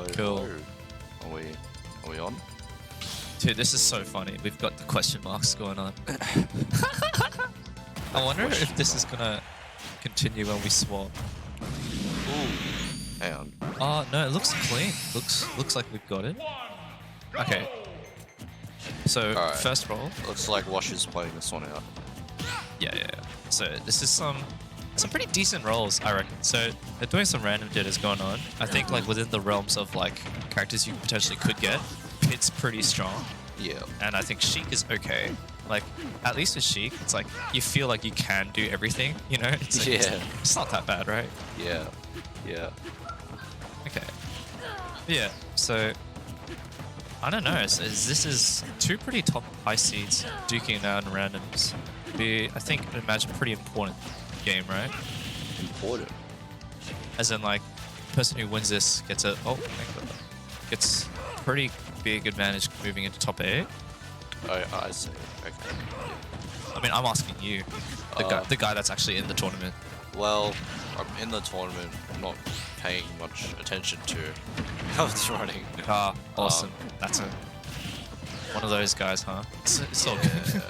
Hello. Cool. Hello. Are we on? Dude, this is so funny. We've got the question marks going on. I wonder if this is gonna continue when we swap. Ooh. Hang on. Oh no, it looks clean. Looks like we've got it. Okay. So Alright. first roll. Looks like Wash is playing this one out. Yeah. So this is some pretty decent rolls, I reckon. So they're doing some random jitters going on. I think like within the realms of like characters you potentially could get, Pit's pretty strong. Yeah. And I think Sheik is okay. Like, at least with Sheik, it's like, you feel like you can do everything, you know? It's like, it's not that bad, right? Yeah. Okay. Yeah, so... I don't know, this is two pretty top high seeds duking out in randoms. Be, I think, imagine pretty important game, right? Important. As in, like, the person who wins this gets a... Oh, thank God. Gets pretty big advantage moving into top 8. I see. Okay. Yeah. I mean, I'm asking you, the guy that's actually in the tournament. Well, I'm in the tournament, not paying much attention to how it's running. Ah, awesome. That's one of those guys, huh? It's all good.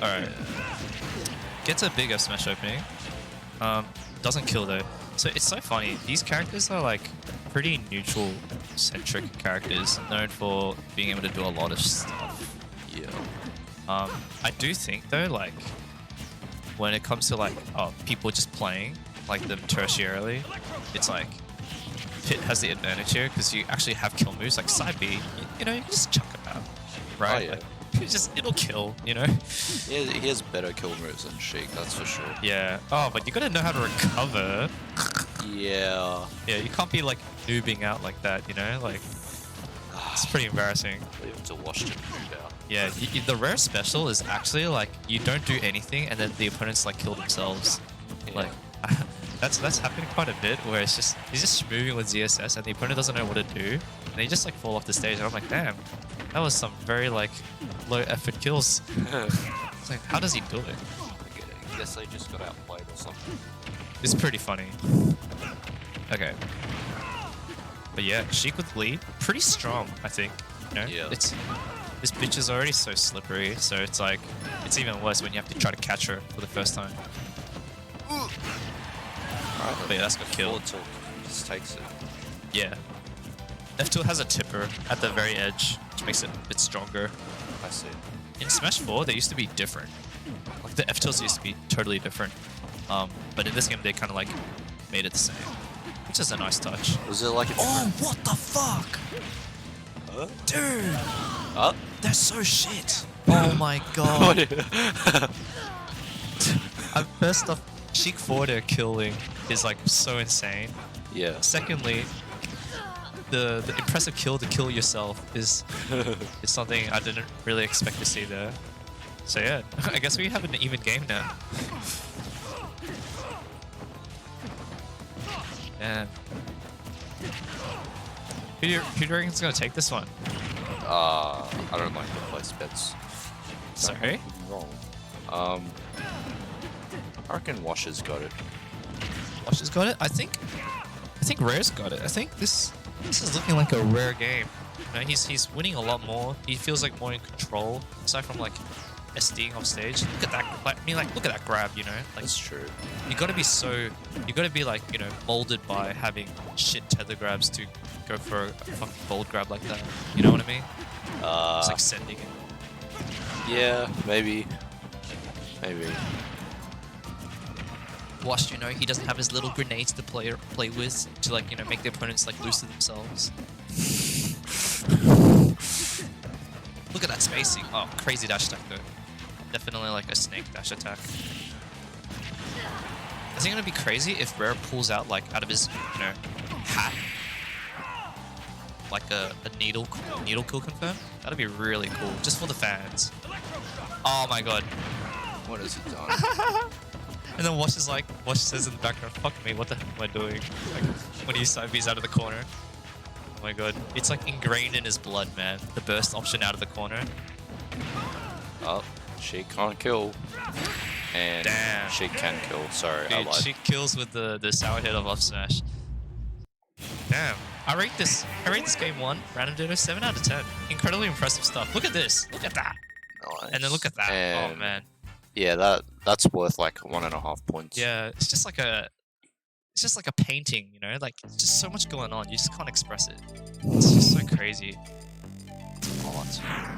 Alright. Gets a big F smash opening. Doesn't kill though. So it's so funny. These characters are like pretty neutral centric characters, known for being able to do a lot of stuff. Yeah. I do think though, like when it comes to like people just playing like them tertiarily, it's like Pit has the advantage here because you actually have kill moves like side B. You know, you can just chuck him out, right? Oh, yeah. Like, it'll kill, you know. Yeah, he has better kill moves than Sheik, that's for sure. Yeah. Oh, but you gotta know how to recover. Yeah. Yeah, you can't be like noobing out like that, you know? Like, it's pretty embarrassing. You have to watch him move out. Yeah, the rare special is actually like you don't do anything and then the opponents like kill themselves. Yeah. Like, that's happened quite a bit where it's just he's just moving with ZSS and the opponent doesn't know what to do and they just like fall off the stage and I'm like, damn, that was some very like low effort kills. It's like, how does he do it? I guess they just got outplayed or something. It's pretty funny. Okay. But yeah, Sheik with lead, pretty strong, I think. You know? Yeah. This bitch is already so slippery, so it's like, it's even worse when you have to try to catch her for the first time. Alright, But yeah, that's got killed. Tilt just takes it. Yeah. F2 has a tipper at the very edge, which makes it a bit stronger. I see. In Smash 4, they used to be different. Like the F2s used to be totally different. But in this game, they kind of like made it the same, which is a nice touch. Was it like a Oh, what the fuck? Huh? Dude! They're so shit! Oh my god. First off, Sheik forward air killing is like so insane. Yeah. Secondly, the impressive kill to kill yourself is something I didn't really expect to see there. So yeah, I guess we have an even game now. Yeah. Who do you reckon is gonna take this one? I don't like to place bets. Sorry? Wrong. I reckon Wash has got it. Wash has got it? I think Rare's got it. I think this is looking like a Rare game. You know, he's winning a lot more. He feels like more in control, aside from like SDing off stage. Look at that! Like, I mean, like look at that grab. You know, like That's true. you gotta be like, you know, molded by having shit tether grabs to go for a fucking bold grab like that. You know what I mean? It's like sending it. Yeah, maybe. Wash, you know, he doesn't have his little grenades to play with to like, you know, make the opponents like lose to themselves. Look at that spacing. Oh, crazy dash attack though. Definitely like a snake dash attack. Is it gonna be crazy if Rare pulls out like out of his, you know, hat like a needle kill confirm? That'd be really cool, just for the fans. Oh my god. What has he done? And then Wash says in the background, fuck me, what the hell am I doing? Like, when he side B's out of the corner. Oh my god. It's like ingrained in his blood, man. The burst option out of the corner. Oh, she can't kill. And damn. she can kill. Sorry, I Dude, lied. she kills with the sour hit of up smash. Damn. I rate this game 1, Random Ditto, 7 out of 10. Incredibly impressive stuff. Look at this. Look at that. Nice. And then look at that. And oh man. Yeah, that's worth like 1.5 points. Yeah, it's just like a painting, you know? Like it's just so much going on. You just can't express it. It's just so crazy. All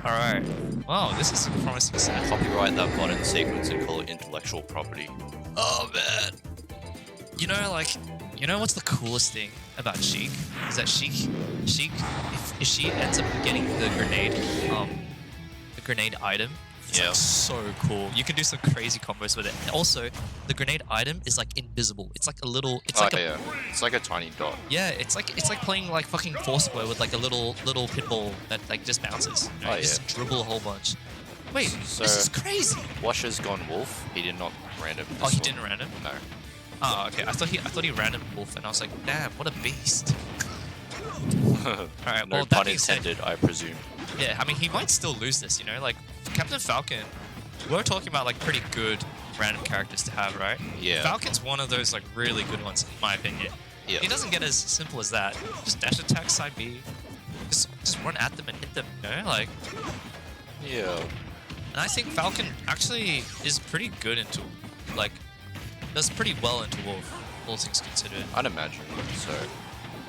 right. Wow, this is a promising set. Copyright that button sequence and call it intellectual property. Oh man. You know what's the coolest thing about Sheik is that Sheik, if she ends up getting the grenade item, it's like so cool. You can do some crazy combos with it. And also, the grenade item is like invisible. It's like a little. It's like it's like a tiny dot. Yeah, it's like playing like fucking Foursquare with like a little pinball that like just bounces. You know, just dribble a whole bunch. Wait, so this is crazy. Washer's gone wolf. He did not random. Oh, he didn't random? No. Oh, okay. I thought he random wolf, and I was like, damn, what a beast. Alright, No well, pun intended, I presume. Yeah, I mean, he might still lose this, you know? Like, Captain Falcon, we're talking about, like, pretty good random characters to have, right? Yeah. Falcon's one of those, like, really good ones, in my opinion. Yeah. He doesn't get as simple as that. Just dash attack, side B. Just run at them and hit them, you know? Like... Yeah. And I think Falcon actually is pretty good into, like... does pretty well into Wolf, all things considered. I'd imagine, so...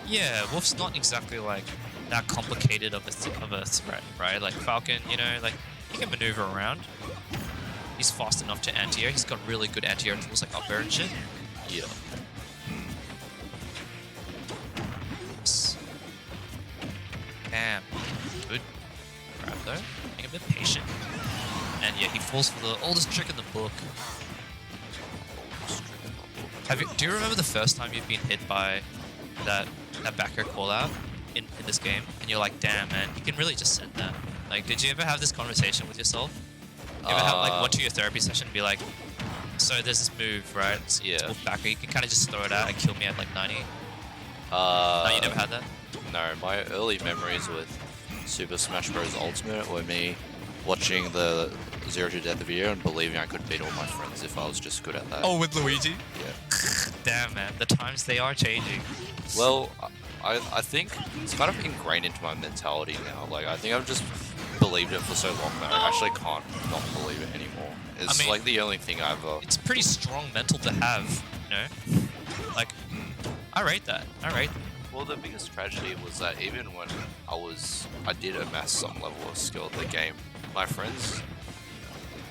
Yeah, Wolf's not exactly, like, that complicated of a threat, right? Like, Falcon, you know, like, he can maneuver around. He's fast enough to anti-air. He's got really good anti-air tools like up air and shit. Yeah. Damn. Good grab, though. Being a bit patient. And yeah, he falls for the oldest trick in the book. Do you remember the first time you've been hit by that back air call out in this game, and you're like, damn man, you can really just send that. Like, did you ever have this conversation with yourself? You ever have like to your therapy session and be like, so there's this move, right? It's wolf back air, you can kind of just throw it out and kill me at like 90. No, you never had that? No, my early memories with Super Smash Bros. Ultimate were me watching the 0 to Death video and believing I could beat all my friends if I was just good at that. Oh, with Luigi? Yeah. Damn, man. The times they are changing. Well, I think it's kind of ingrained into my mentality now. Like, I think I've just believed it for so long that I actually can't not believe it anymore. It's like the only thing I've... It's pretty strong mental to have, you know? Like, I rate that. Well, the biggest tragedy was that even when I did amass some level of skill at the game, my friends...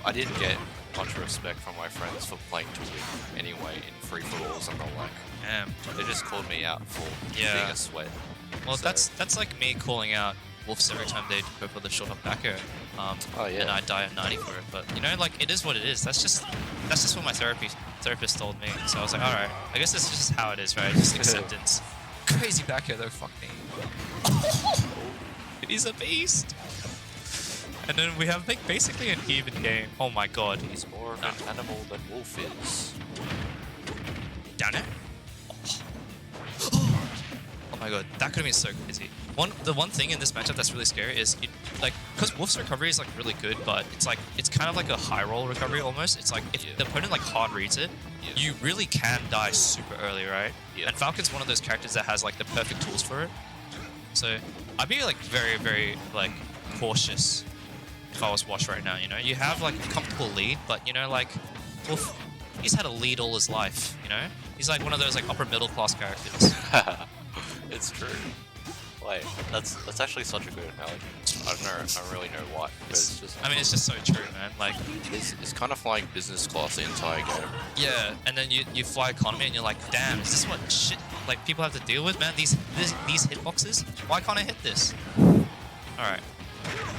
I didn't get much respect from my friends for playing to win anyway in free-for-alls and the like. Damn. They just called me out for being a sweat. Well, so. that's like me calling out Wolves every time they go for the short hop back air. And I die at 90 for it. But, you know, like, it is what it is. That's just what my therapist told me. So I was like, alright, I guess this is just how it is, right? Just acceptance. Crazy back air though, fuck me. He's a beast! And then we have like basically an even game. Oh my god. He's more of an animal than Wolf is. Down it? Oh my god, that could have been so crazy. The one thing in this matchup that's really scary is, because Wolf's recovery is like really good, but it's kind of like a high roll recovery almost. It's like if the opponent like hard reads it, you really can die super early, right? Yeah. And Falcon's one of those characters that has like the perfect tools for it. So I'd be like very, very like cautious if I was Wash right now, you know? You have like a comfortable lead, but you know, like, Wolf, he's had a lead all his life, you know? He's like one of those like upper middle class characters. It's true. Wait, that's actually such a good analogy. I don't really know why. But it's just. I mean, it's just so true, man. Like, it's kind of flying business class the entire game. Yeah, and then you fly economy, and you're like, damn, is this what shit like people have to deal with, man? These hitboxes. Why can't I hit this? All right.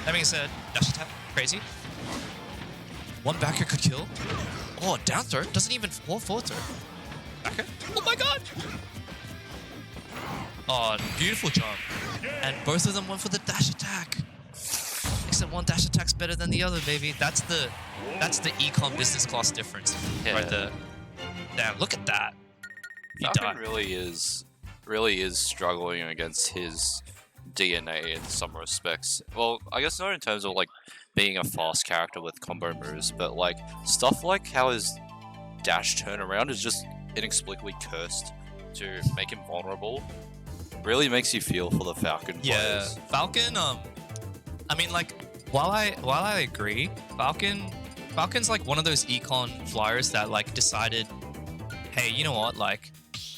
That being said, dash attack, crazy. One backer could kill. Oh, down throw doesn't even forward throw. Backer. Oh my god. Oh, beautiful jump. And both of them went for the dash attack. Except one dash attack's better than the other, baby. That's the econ business class difference right there. Damn, look at that. He died. really is struggling against his DNA in some respects. Well, I guess not in terms of like being a fast character with combo moves, but like stuff like how his dash turnaround is just inexplicably cursed to make him vulnerable. Really makes you feel for the Falcon Yeah, players. Falcon. I mean, like, while I agree, Falcon's like one of those econ flyers that like decided, hey, you know what? Like,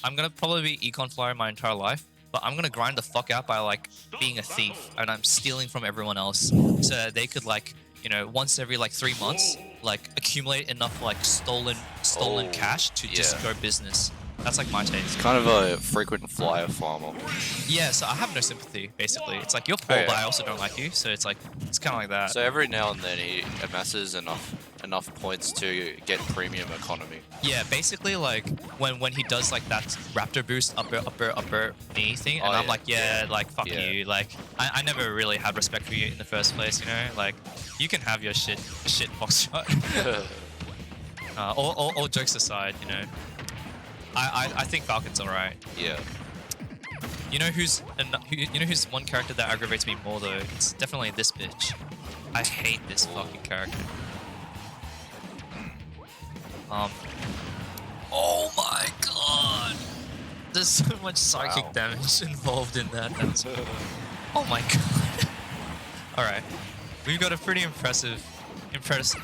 I'm gonna probably be econ flyer my entire life, but I'm gonna grind the fuck out by like being a thief and I'm stealing from everyone else, so that they could like, you know, once every like 3 months, like accumulate enough like stolen cash to just go business. That's like my take. Kind of a frequent flyer farmer. Yeah, so I have no sympathy, basically. It's like your fault, but I also don't like you, so it's like, it's kind of like that. So every now and then he amasses enough points to get premium economy. Yeah, basically like when he does like that raptor boost upper knee thing, and I'm like, like fuck you. Like I never really had respect for you in the first place, you know? Like you can have your shit box shot. All jokes aside, you know, I think Falcon's alright. Yeah. You know who's one character that aggravates me more though? It's definitely this bitch. I hate this fucking character. Oh my god! There's so much psychic damage involved in that. Oh my god! All right, we've got a pretty impressive first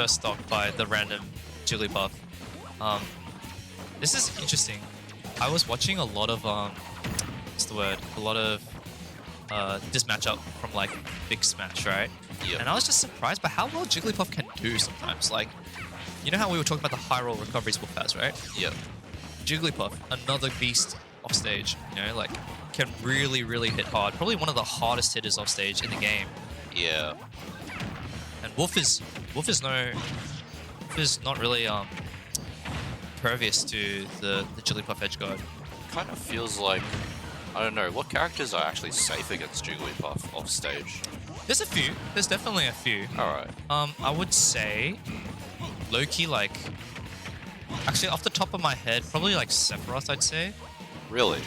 stock by the random Jigglypuff. This is interesting. I was watching a lot of what's the word? A lot of this matchup from like Big Smash, right? Yep. And I was just surprised by how well Jigglypuff can do sometimes. Like, you know how we were talking about the high roll recoveries Wolf has, right? Yep. Jigglypuff, another beast off stage, you know, like can really, really hit hard. Probably one of the hardest hitters off stage in the game. Yeah. And Wolf is not really pervious to the Jigglypuff edge guard. Kind of feels like, I don't know, what characters are actually safe against Jigglypuff off stage? There's a few. There's definitely a few. Alright. I would say low-key, like, actually off the top of my head, probably like Sephiroth, I'd say. Really?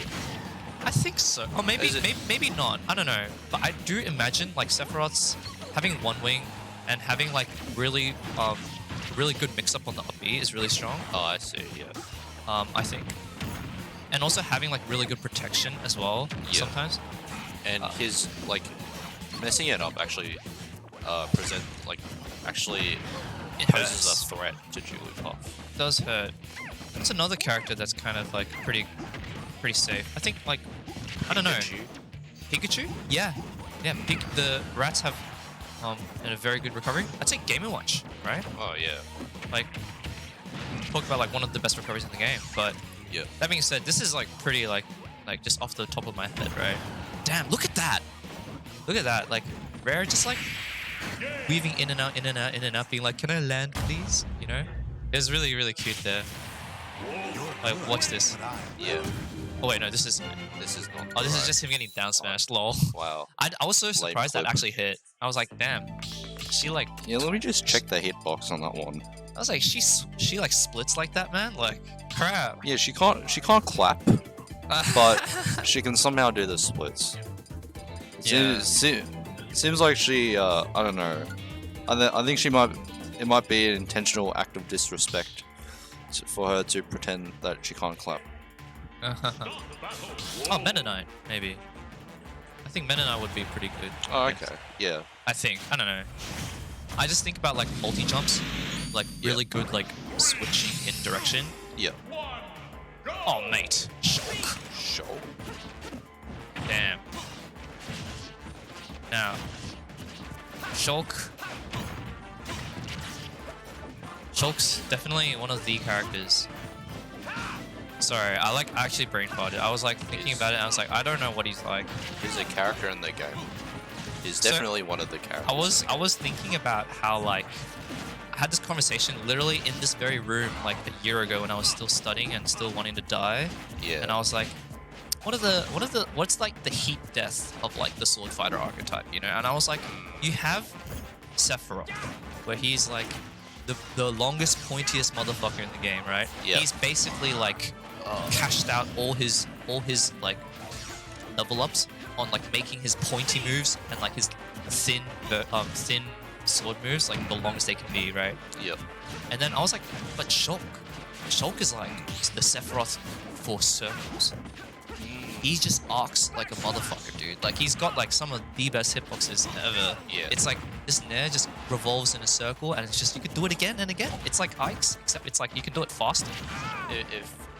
I think so. Or maybe not. I don't know. But I do imagine like Sephiroth's having one wing and having like really good mix-up on the up B is really strong. Oh, I see, yeah. I think. And also having like really good protection as well sometimes. And his like messing it up actually It poses hurts. a threat to Jigglypuff. It does hurt. That's another character that's kind of like pretty safe. I think like, I don't know. Pikachu? Yeah. Yeah, the rats have a very good recovery. I'd say Game & Watch, right? Oh yeah. Like, talk about like one of the best recoveries in the game. But Yeah. that being said, this is like pretty like just off the top of my head, right? Damn, look at that! Look at that! Like, Rare just like weaving in and out, being like, "Can I land, please?" You know? It was really, really cute there. Like, watch this. Yeah. Oh wait, no, this is not. Oh, this is just him getting down smashed. Lol. Wow. I was so surprised that clip. actually hit. I was like, damn. She like. Yeah, let me just check the hitbox on that one. I was like, she like splits like that, man. Like, crap. Yeah, she can't clap, but she can somehow do the splits. Yeah. Seems like she, I don't know. I think it might be an intentional act of disrespect for her to pretend that she can't clap. Oh, Meta Knight, maybe. I think Meta Knight would be pretty good. Oh, okay. Yeah. I think. I don't know. I just think about like multi-jumps, like really good like switching in direction. Yeah. Oh, mate. Shulk. Sure. Damn. Now, Shulk's definitely one of the characters. Sorry, I actually brain farted. I was like thinking about it and I was like, I don't know what he's like. He's a character in the game. He's definitely one of the characters. I was thinking about how like I had this conversation literally in this very room like a year ago when I was still studying and still wanting to die. Yeah. And I was like, what's like the heat death of like the sword fighter archetype, you know? And I was like, you have Sephiroth, where he's like the longest, pointiest motherfucker in the game, right? Yeah. He's basically like cashed out all his like level ups on like making his pointy moves and like his thin sword moves like the longest they can be, right? Yep. And then I was like, but Shulk is like the Sephiroth for circles. he just arcs like a motherfucker, dude. Like, he's got like some of the best hitboxes ever. Yeah. It's like this nair just revolves in a circle, and it's just you can do it again and again. It's like Ike's, except it's like you can do it faster.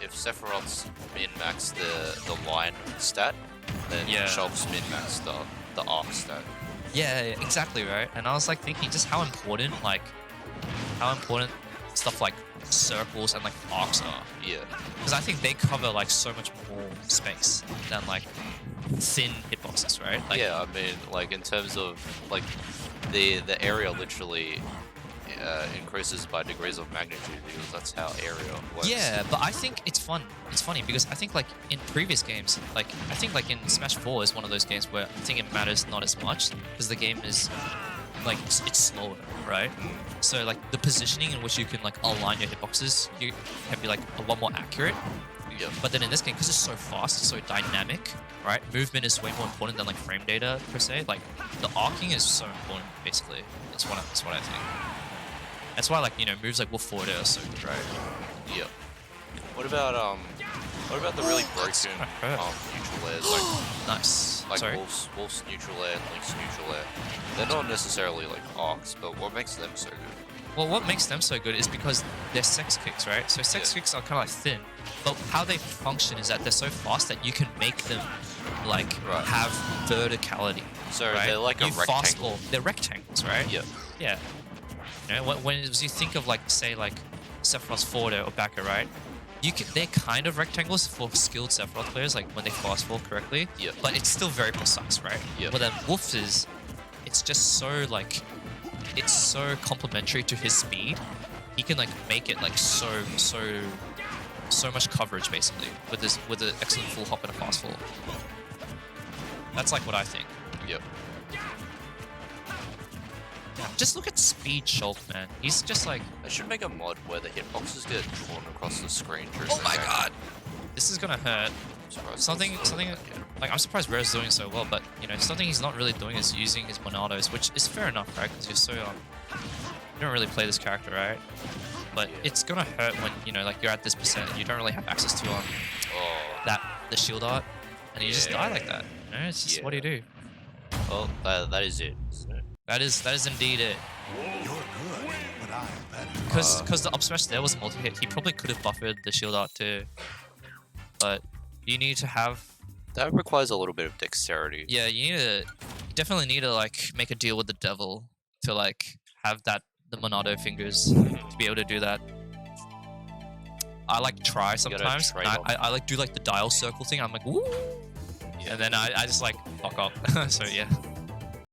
If Sephiroth's min-max the line stat, then Shulk's min-max the arc stat. Yeah, exactly, right. And I was like thinking just how important stuff like circles and like arcs are. Yeah. Because I think they cover like so much more space than like thin hitboxes, right? Like, yeah, I mean, like in terms of like the area literally increases by degrees of magnitude because that's how area works. Yeah, but I think it's fun. It's funny because I think like in previous games, like I think like in Smash 4 is one of those games where I think it matters not as much because the game is like it's slower, right? So like the positioning in which you can like align your hitboxes, you can be like a lot more accurate. Yeah. But then in this game, because it's so fast, so dynamic, right? Movement is way more important than like frame data per se. Like the arcing is so important, basically. That's what I think. That's why, like, you know, moves like Wolf Forward are so good, right? Yeah. What about the really broken neutral layers Nice. like Sorry? Wolf's neutral layer and Link's neutral layer? They're not necessarily like arcs, but what makes them so good? Well, what makes them so good is because they're sex kicks, right? So sex kicks are kind of like thin, but how they function is that they're so fast that you can make them like have verticality. So right? they're like a rectangle. They're rectangles, right? Yeah. Yeah. You know, when you think of like say like Sephiroth's forward or backer, right? They're kind of rectangles for skilled Sephiroth players, like when they fast forward correctly. Yeah. But it's still very precise, right? Yeah. But then Wolf's it's just so like it's so complementary to his speed. He can like make it like so much coverage basically with an excellent full hop and a fast fall. That's like what I think. Yep. Yeah. Just look at Speed Shulk, man. He's just like... I should make a mod where the hitboxes get drawn across the screen during Oh my god! This is gonna hurt. Something again. like I'm surprised Rare's doing so well, but you know, something he's not really doing is using his Monados, which is fair enough, right? Because you're so you don't really play this character, right? But it's gonna hurt when, you know, like you're at this percent and you don't really have access to the shield art, and you just die like that. You know, it's just what do you do? Well, that is it, isn't it? That is indeed it. You're good, but I'm better. Because the up smash there was multi-hit, he probably could have buffered the shield art too. But you need to have... That requires a little bit of dexterity. Yeah, you definitely need to like make a deal with the devil to like have the Monado fingers to be able to do that. I like try sometimes. I like do like the dial circle thing. I'm like, woo! And then I just like fuck up. So yeah.